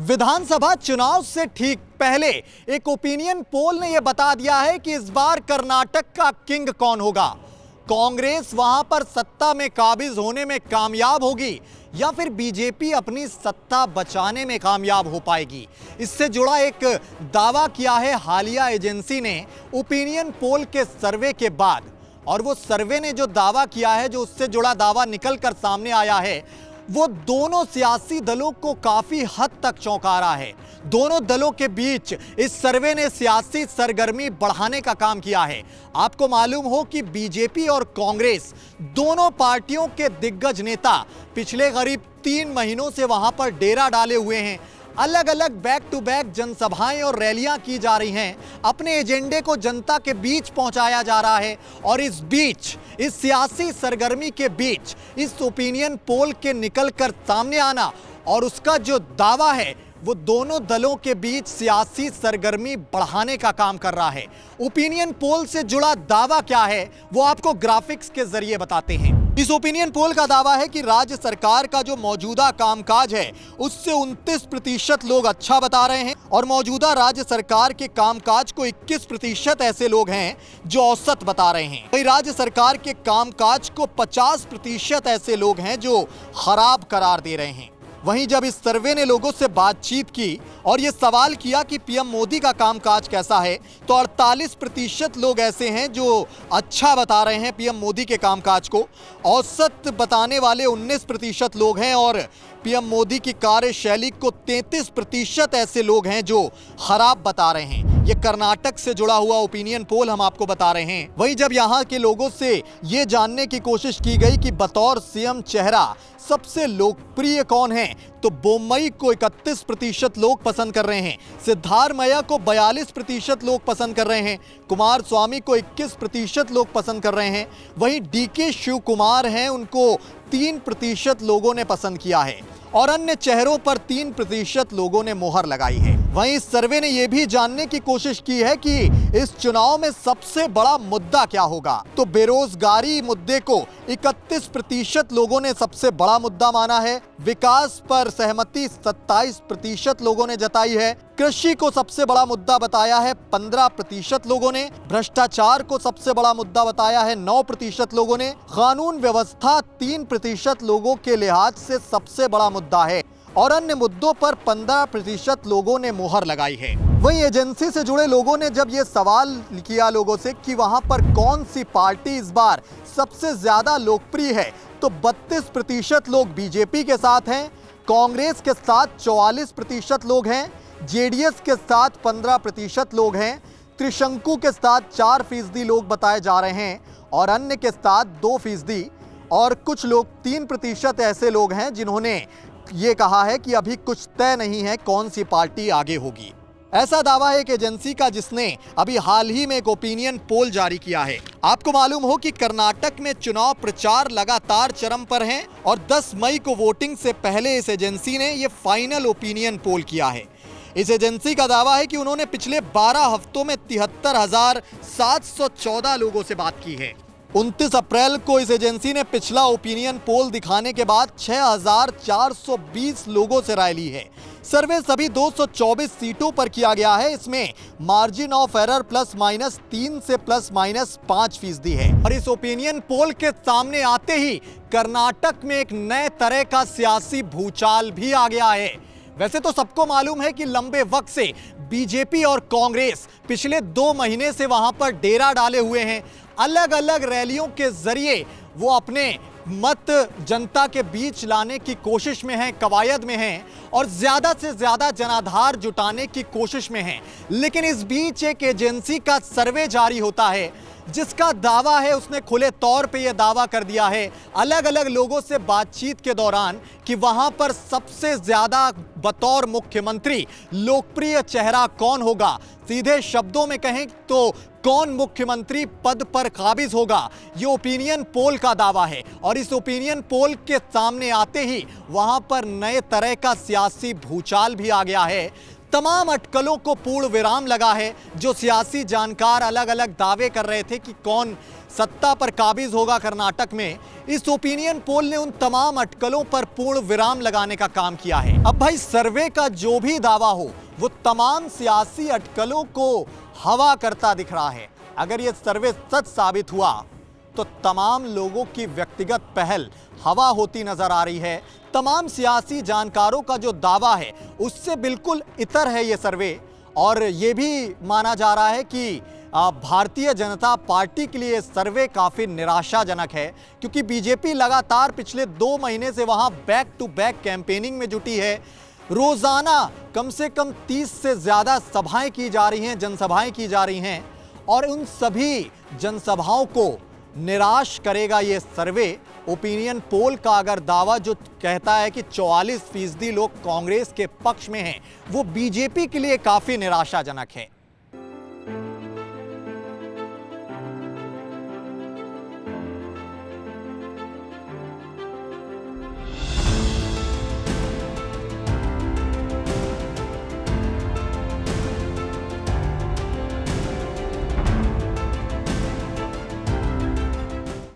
विधानसभा चुनाव से ठीक पहले एक ओपिनियन पोल ने यह बता दिया है कि इस बार कर्नाटक का किंग कौन होगा। कांग्रेस वहां पर सत्ता में काबिज होने में कामयाब होगी या फिर बीजेपी अपनी सत्ता बचाने में कामयाब हो पाएगी। इससे जुड़ा एक दावा किया है हालिया एजेंसी ने ओपिनियन पोल के सर्वे के बाद, और वो सर्वे ने जो दावा किया है, जो उससे जुड़ा दावा निकलकर सामने आया है, वो दोनों सियासी दलों को काफी हद तक चौंका रहा है। दोनों दलों के बीच इस सर्वे ने सियासी सरगर्मी बढ़ाने का काम किया है। आपको मालूम हो कि बीजेपी और कांग्रेस दोनों पार्टियों के दिग्गज नेता पिछले करीब 3 महीनों से वहां पर डेरा डाले हुए हैं। अलग अलग बैक टू बैक जनसभाएं और रैलियां की जा रही हैं। अपने एजेंडे को जनता के बीच पहुंचाया जा रहा है। और इस बीच, इस सियासी सरगर्मी के बीच, इस ओपिनियन पोल के निकलकर सामने आना और उसका जो दावा है वो दोनों दलों के बीच सियासी सरगर्मी बढ़ाने का काम कर रहा है। ओपिनियन पोल से जुड़ा दावा क्या है वो आपको ग्राफिक्स के जरिए बताते हैं। इस ओपिनियन पोल का दावा है कि राज्य सरकार का जो मौजूदा कामकाज है उससे 29% लोग अच्छा बता रहे हैं और मौजूदा राज्य सरकार के कामकाज को 21% ऐसे लोग हैं जो औसत बता रहे हैं। वहीं राज्य सरकार के कामकाज को 50% ऐसे लोग हैं जो खराब करार दे रहे हैं। वहीं जब इस सर्वे ने लोगों से बातचीत की और ये सवाल किया कि पीएम मोदी का कामकाज कैसा है, तो 48% लोग ऐसे हैं जो अच्छा बता रहे हैं पीएम मोदी के कामकाज को। औसत बताने वाले 19% लोग हैं और पीएम मोदी की कार्यशैली को 33% ऐसे लोग हैं जो खराब बता रहे हैं। ये कर्नाटक से जुड़ा हुआ ओपिनियन पोल हम आपको बता रहे हैं। वहीं जब यहाँ के लोगों से ये जानने की कोशिश की गई कि बतौर सीएम चेहरा सबसे लोकप्रिय कौन है, तो बोम्मई को 31% लोग पसंद कर रहे हैं, सिद्धारमैया को 42% लोग पसंद कर रहे हैं, कुमार स्वामी को 21% लोग पसंद कर रहे हैं। वहीं डीके शिव कुमार हैं, उनको 3% लोगों ने पसंद किया है और अन्य चेहरों पर 3% लोगों ने मोहर लगाई है। वहीं इस सर्वे ने यह भी जानने की कोशिश की है कि इस चुनाव में सबसे बड़ा मुद्दा क्या होगा, तो बेरोजगारी मुद्दे को 31% लोगों ने सबसे बड़ा मुद्दा माना है। विकास पर सहमति 27% लोगों ने जताई है। कृषि को सबसे बड़ा मुद्दा बताया है 15% लोगों ने। भ्रष्टाचार को सबसे बड़ा मुद्दा बताया है 9% लोगों ने। कानून व्यवस्था 3% लोगों के लिहाज से सबसे बड़ा मुद्दा है और अन्य मुद्दों पर 15% लोगों ने मोहर लगाई है। वहीं एजेंसी से जुड़े लोगों ने जब ये सवाल किया लोगों से कि वहां पर कौन सी पार्टी इस बार सबसे ज्यादा लोकप्रिय है, तो 32% लोग बीजेपी के साथ हैं, कांग्रेस के साथ 44% लोग हैं, जेडीएस के साथ 15% लोग हैं, त्रिशंकु के साथ 4% लोग बताए जा रहे हैं और अन्य के साथ 2%, और कुछ लोग 3% ऐसे लोग हैं जिन्होंने ये कहा है कि अभी कुछ तय नहीं है कौन सी पार्टी आगे होगी। ऐसा दावा है एक एजेंसी का जिसने अभी हाल ही में एक ओपिनियन पोल जारी किया है। आपको मालूम हो कि कर्नाटक में चुनाव प्रचार लगातार चरम पर है और 10 मई को वोटिंग से पहले इस एजेंसी ने ये फाइनल ओपिनियन पोल किया है। इस एजेंसी का दावा है कि उन्होंने पिछले 12 हफ्तों में 73,714 लोगों से बात की है। 29 अप्रैल को इस एजेंसी ने पिछला ओपिनियन पोल दिखाने के बाद 6,420 लोगों से राय ली है। सर्वे सभी 224 सीटों पर किया गया है। इसमें मार्जिन ऑफ एरर ±3 से ±5% है। और इस ओपिनियन पोल के सामने आते ही कर्नाटक में एक नए तरह का सियासी भूचाल भी आ गया है। वैसे तो सबको मालूम है कि लंबे वक्त से बीजेपी और कांग्रेस पिछले 2 महीने से वहां पर डेरा डाले हुए हैं। अलग अलग रैलियों के जरिए वो अपने मत जनता के बीच लाने की कोशिश में हैं, कवायद में हैं और ज्यादा से ज्यादा जनाधार जुटाने की कोशिश में हैं। लेकिन इस बीच एक एजेंसी का सर्वे जारी होता है जिसका दावा है, उसने खुले तौर पे यह दावा कर दिया है अलग अलग लोगों से बातचीत के दौरान कि वहां पर सबसे ज्यादा बतौर मुख्यमंत्री लोकप्रिय चेहरा कौन होगा। सीधे शब्दों में कहें तो कौन मुख्यमंत्री पद पर काबिज होगा, ये ओपिनियन पोल का दावा है। और इस ओपिनियन पोल के सामने आते ही वहां पर नए तरह का सियासी भूचाल भी आ गया है। तमाम अटकलों को पूर्ण विराम लगा है। जो सियासी जानकार अलग अलग दावे कर रहे थे कि कौन सत्ता पर काबिज होगा कर्नाटक में, इस ओपिनियन पोल ने उन तमाम अटकलों पर पूर्ण विराम लगाने का काम किया है। अब भाई सर्वे का जो भी दावा हो वो तमाम सियासी अटकलों को हवा करता दिख रहा है। अगर ये सर्वे सच साबित हुआ तो तमाम लोगों की व्यक्तिगत पहल हवा होती नजर आ रही है। तमाम सियासी जानकारों का जो दावा है उससे बिल्कुल इतर है ये सर्वे। और ये भी माना जा रहा है कि भारतीय जनता पार्टी के लिए सर्वे काफ़ी निराशाजनक है, क्योंकि बीजेपी लगातार पिछले 2 महीने से वहां बैक टू बैक कैंपेनिंग में जुटी है। रोज़ाना कम से कम 30 से ज़्यादा सभाएं की जा रही हैं, जनसभाएं की जा रही हैं, और उन सभी जनसभाओं को निराश करेगा ये सर्वे। ओपिनियन पोल का अगर दावा जो कहता है कि 44% लोग कांग्रेस के पक्ष में हैं, वो बीजेपी के लिए काफ़ी निराशाजनक है।